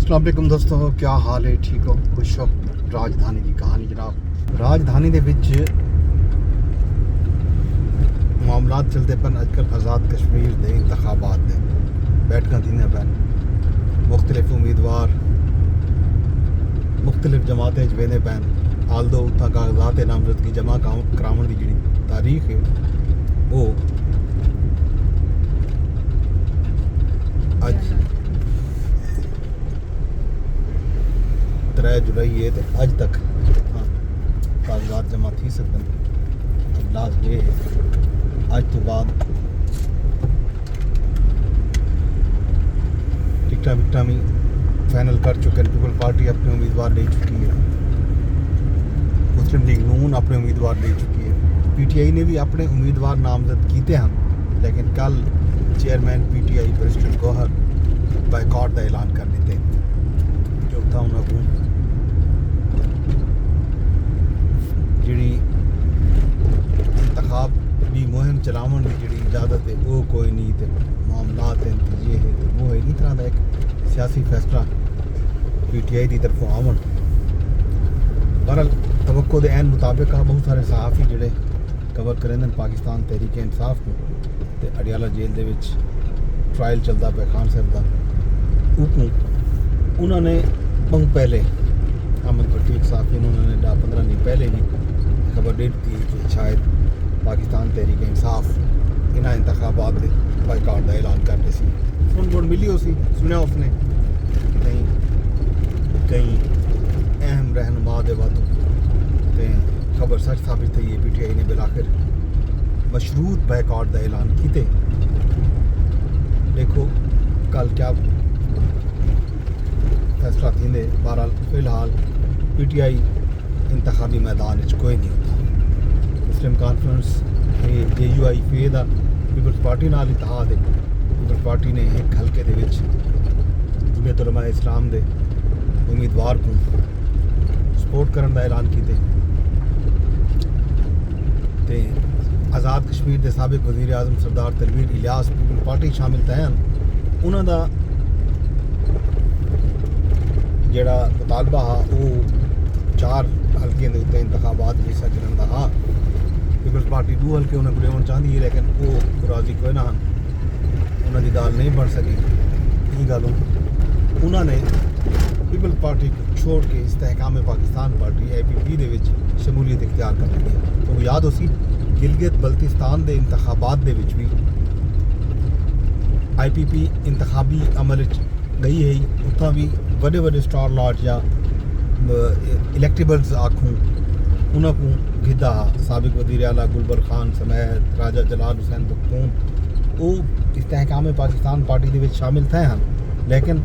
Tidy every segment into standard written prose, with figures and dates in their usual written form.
السلام علیکم دوستو، کیا حال ہے؟ ٹھیک ہو؟ خوش ہو؟ راجدھانی کی کہانی جناب، راجدھانی دے وچ معاملات چلتے پن اج کل آزاد کشمیر دے انتخابات دے بیٹھکاں تھیندیاں پن، مختلف امیدوار مختلف جماعتیں ویندے پن، آلدو اتھاں کاغذات نامزدگی جمع کراون دی جڑی تاریخ ہے وہ اج 3 جولائی ہے تے اج تک کاغذات جمع تھی سکدن۔ اب لازم یہ ہے اج تو بعد ٹکٹاں وکٹاں بھی فائنل کر چکے ہیں۔ پیپل پارٹی اپنے امیدوار لے چکی ہے، مسلم لیگ نون اپنے امیدوار لے چکی ہے، پی ٹی آئی نے بھی اپنے امیدوار نامزد کیتے ہیں، لیکن کل chairman P T I barrister Gohar boycott کا اعلان کر دیتے جو تھا انہوں کو جڑی انتخاب بھی مہم چلاون کی جڑی اجازت ہے وہ کوئی نہیں، تے معاملات ہیں یہ ہے تے وہ ہے، اس طرح کا ایک سیاسی فیصلہ پی ٹی آئی کی طرفوں آون۔ بہرحال توقع دے عین مطابق بہت سارے صحافی جڑے کور کریں پاکستان تحریک انصاف کو تے اڈیالہ جیل دے وچ ٹرائل چلتا پیا خان صاحب کا، انہوں نے بہت پہلے احمد بھٹی ایک صحافی انہوں نے 15 دن پہلے ہی خبر دے دی کہ شاید پاکستان تحریک انصاف انہاں انتخابات کے بائیکاٹ کا اعلان کرتے سی، سن گڑ ملی ہو سی، سنیا اس نے کئی اہم رہنما دے باتوں تے خبر سچ ثابت تھی ہے۔ پی ٹی آئی نے بالآخر مشروط بائیکاٹ کا اعلان کیتے۔ دیکھو کل کیا فیصلہ تھیندے، بہرحال فی الحال پی ٹی آئی انتخابی میدان وچ کوئی نہیں ہوتا۔ مسلم کانفرنس جے یو آئی فی دا پیپلز پارٹی نال اتحاد ہے، پیپلز پارٹی نے ایک حلقے دے وچ جمعیت علماء اسلام دے امیدوار کو سپورٹ کرن دا اعلان کیتے تے آزاد کشمیر دے سابق وزیر اعظم سردار تنویر الیاس پیپل پارٹی شامل تھے ہیں، انہوں دا جڑا مطالبہ ہا وہ 4 حلقے دے اتنے انتخابات حصہ گرن دا ہا۔ پیپلز پارٹی 2 حلقے انہیں کو لیون چاہتی ہے، لیکن وہ راضی کوئی نہ ہن، انہوں دی گال نہیں بن سکی۔ یہ گالوں انہوں نے پیپل پارٹی کو چھوڑ کے استحکام پاکستان پارٹی اے پی پی دے وچ شمولیت اختیار کر لی ہے۔ تو یاد ہو سی گلگت بلتستان دے انتخابات دے وچ بھی آئی پی پی انتخابی عمل گئی ہے، اتنا بھی بڑے بڑے سٹار لاٹ یا الیکٹیبلز آکھوں انہوں کو گھدا، سابق وزیر اعلیٰ گلبر خان سمیت راجہ جلال حسین بختون وہ استحکام پاکستان پارٹی دے وچ شامل تھے ہیں، لیکن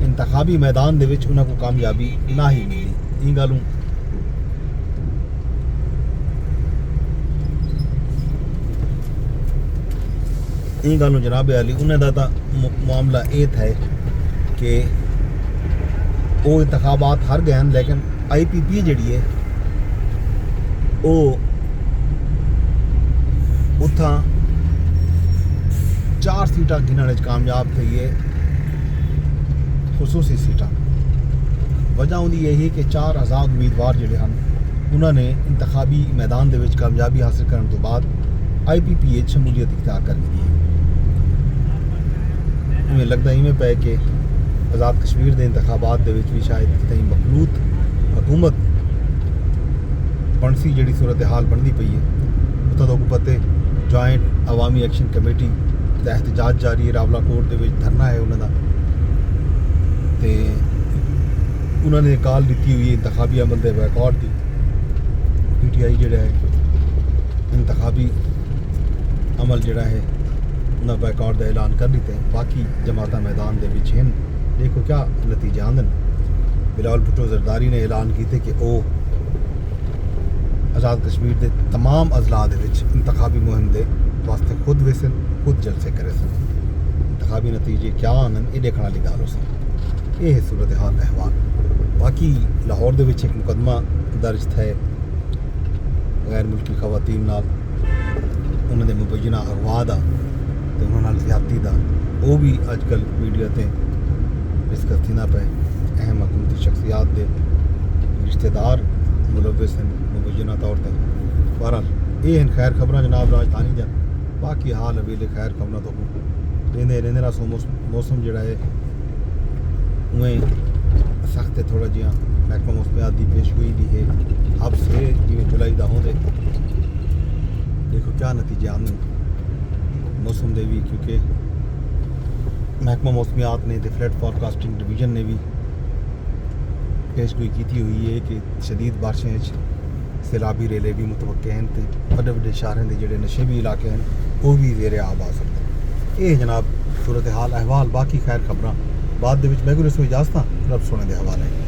انتخابی میدان دے وچ انہوں کو کامیابی نہ ہی ملی۔ یہ گالوں جناب علی انہیں دا معاملہ یہ تھا کہ وہ انتخابات ہار گئے ہیں، لیکن آئی پی پی جڑی ہے وہ اتھاں 4 سیٹاں گننے کامیاب تھی ہے، خصوصی سیٹاں۔ وجہ ان کی یہی ہے کہ 4 آزاد امیدوار جڑے ہیں انہوں نے انتخابی میدان دے وچ کامیابی حاصل کرنے تو بعد آئی پی پی ایچ شمولیت اختیار کر لی ہے۔ ہمیں لگتا ہی میں پہ کہ آزاد کشمیر دے انتخابات دے وچ بھی شاید کتنی مخلوط حکومت بنسی جڑی صورتحال بنتی پئی ہے۔ اتنا تو پتہ جوائنٹ عوامی ایکشن کمیٹی دا احتجاج جاری ہے، راولا کوٹ دے وچ دھرنا ہے انہوں دا، تے انہوں نے کال دیتی ہوئی انتخابی عمل دے بائیکاٹ دی۔ پی ٹی آئی جڑا ہے انتخابی عمل جڑا ہے انہوں بائیکاٹ دا اعلان کر دیتے ہیں، باقی جماعتاں میدان دے وچ ہیں۔ دیکھو کیا نتیجے آندن۔ بلاول بھٹو زرداری نے اعلان کیتے کہ وہ آزاد کشمیر دے تمام اضلاع دے وچ انتخابی مہم دے واسطے خود ویسن، خود جلسے کرے سن۔ انتخابی نتیجے کیا آنن یہ دیکھنے والی گل ہو سن۔ یہ ہے صورتحال احوال۔ باقی لاہور دے وچ ایک مقدمہ درج تھے غیر ملکی خواتین نال انہوں نے مبینہ اغوا دا تے انہوں نے زیادتی دا، وہ بھی اج کل میڈیا تے ڈسکس تھی نہ پہ اہم حکومتی شخصیات دے رشتہ دار ملوث ہیں مبینہ طور تے بہرحال یہ خیر خبراں جناب راجدھانی جا باقی حال ویلے خیر خبراں تو رہنے سو موسم جڑا ہے اویں سخت ہے تھوڑا جہاں محکمہ موسمیات دی پیش گوئی دی ہے اب سے جی جولائی دا ہوں دے دیکھو کیا نتیجے آنے موسم دے بھی کیونکہ محکمہ موسمیات نے فلیٹ فارکاسٹنگ ڈویژن نے بھی پیش گوئی کی ہوئی ہے کہ شدید بارشیں سیلابی ریلے بھی متوقع ہیں تے بڑے بڑے شہریں دے جڑے نشیبی علاقے ہیں وہ بھی زیر آب آ سکتے ہیں یہ جناب صورتحال احوال باقی خیر خبراں بعد دے وچ میں کو اس اجازت رب سونے دے حوالے